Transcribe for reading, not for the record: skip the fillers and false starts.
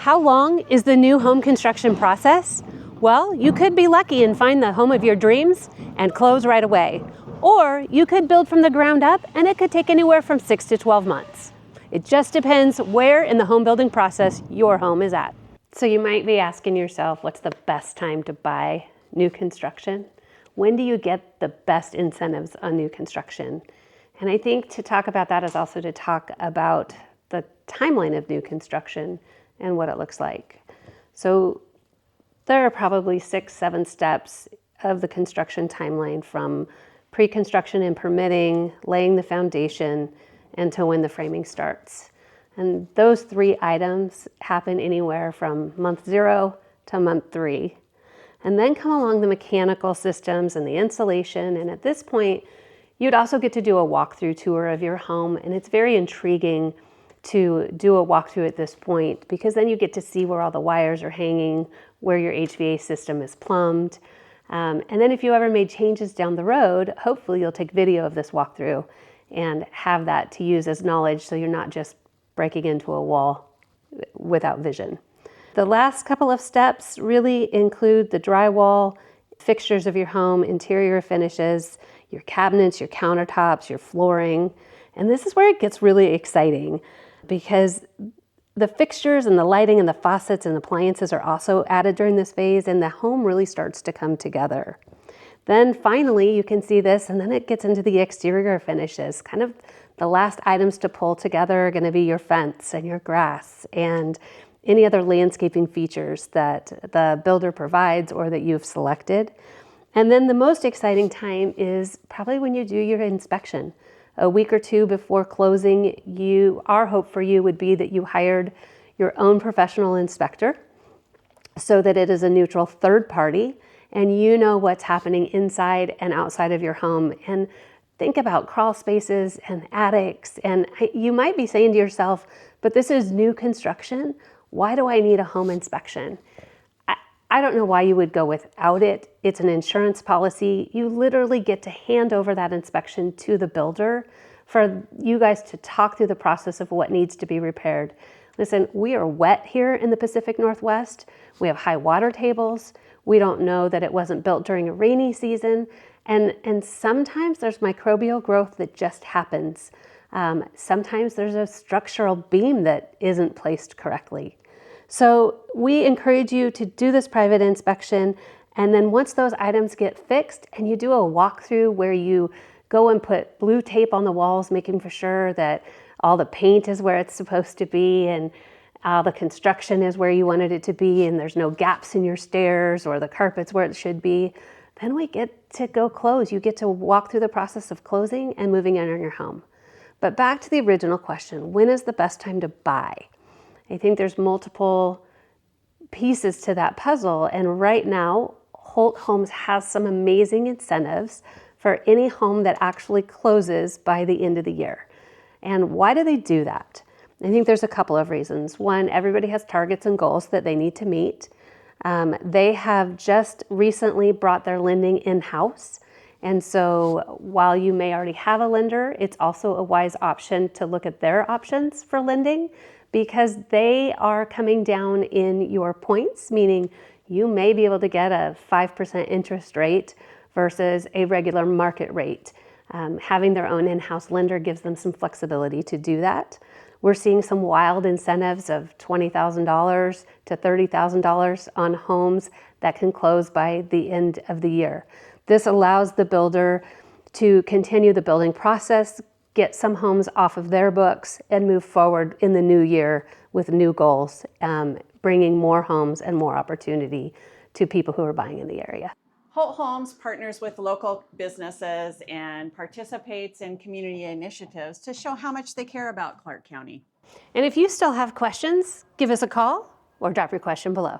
How long is the new home construction process? Well, you could be lucky and find the home of your dreams and close right away. Or you could build from the ground up and it could take anywhere from 6 to 12 months. It just depends where in the home building process your home is at. So you might be asking yourself, what's the best time to buy new construction? When do you get the best incentives on new construction? And I think to talk about that is also to talk about the timeline of new construction and what it looks like. So there are probably 6-7 steps of the construction timeline, from pre-construction and permitting, laying the foundation, until when the framing starts. And those 3 items happen anywhere from month 0 to month 3. And then come along the mechanical systems and the insulation. And at this point, you'd also get to do a walkthrough tour of your home. And it's very intriguing to do a walkthrough at this point, because then you get to see where all the wires are hanging, where your HVAC system is plumbed. And then if you ever made changes down the road, hopefully you'll take video of this walkthrough and have that to use as knowledge, so you're not just breaking into a wall without vision. The last couple of steps really include the drywall, fixtures of your home, interior finishes, your cabinets, your countertops, your flooring. And this is where it gets really exciting, because the fixtures and the lighting and the faucets and appliances are also added during this phase, and the home really starts to come together. Then finally, you can see this, and then it gets into the exterior finishes. Kind of the last items to pull together are going to be your fence and your grass and any other landscaping features that the builder provides or that you've selected. And then the most exciting time is probably when you do your inspection. A week or 2 before closing, our hope for you would be that you hired your own professional inspector, so that it is a neutral third party and you know what's happening inside and outside of your home. And think about crawl spaces and attics. And you might be saying to yourself, but this is new construction. Why do I need a home inspection? I don't know why you would go without it. It's an insurance policy. You literally get to hand over that inspection to the builder for you guys to talk through the process of what needs to be repaired. Listen, we are wet here in the Pacific Northwest. We have high water tables. We don't know that it wasn't built during a rainy season. And sometimes there's microbial growth that just happens. Sometimes there's a structural beam that isn't placed correctly. So we encourage you to do this private inspection, and then once those items get fixed and you do a walkthrough where you go and put blue tape on the walls, making for sure that all the paint is where it's supposed to be and all the construction is where you wanted it to be, and there's no gaps in your stairs or the carpet's where it should be, then we get to go close. You get to walk through the process of closing and moving in on your home. But back to the original question, when is the best time to buy? I think there's multiple pieces to that puzzle, and right now Holt Homes has some amazing incentives for any home that actually closes by the end of the year. And why do they do that? I think there's a couple of reasons. One, everybody has targets and goals that they need to meet. They have just recently brought their lending in-house, and so while you may already have a lender, it's also a wise option to look at their options for lending, because they are coming down in your points, meaning you may be able to get a 5% interest rate versus a regular market rate. Having their own in-house lender gives them some flexibility to do that. We're seeing some wild incentives of $20,000 to $30,000 on homes that can close by the end of the year. This allows the builder to continue the building process, get some homes off of their books, and move forward in the new year with new goals, bringing more homes and more opportunity to people who are buying in the area. Holt Homes partners with local businesses and participates in community initiatives to show how much they care about Clark County. And if you still have questions, give us a call or drop your question below.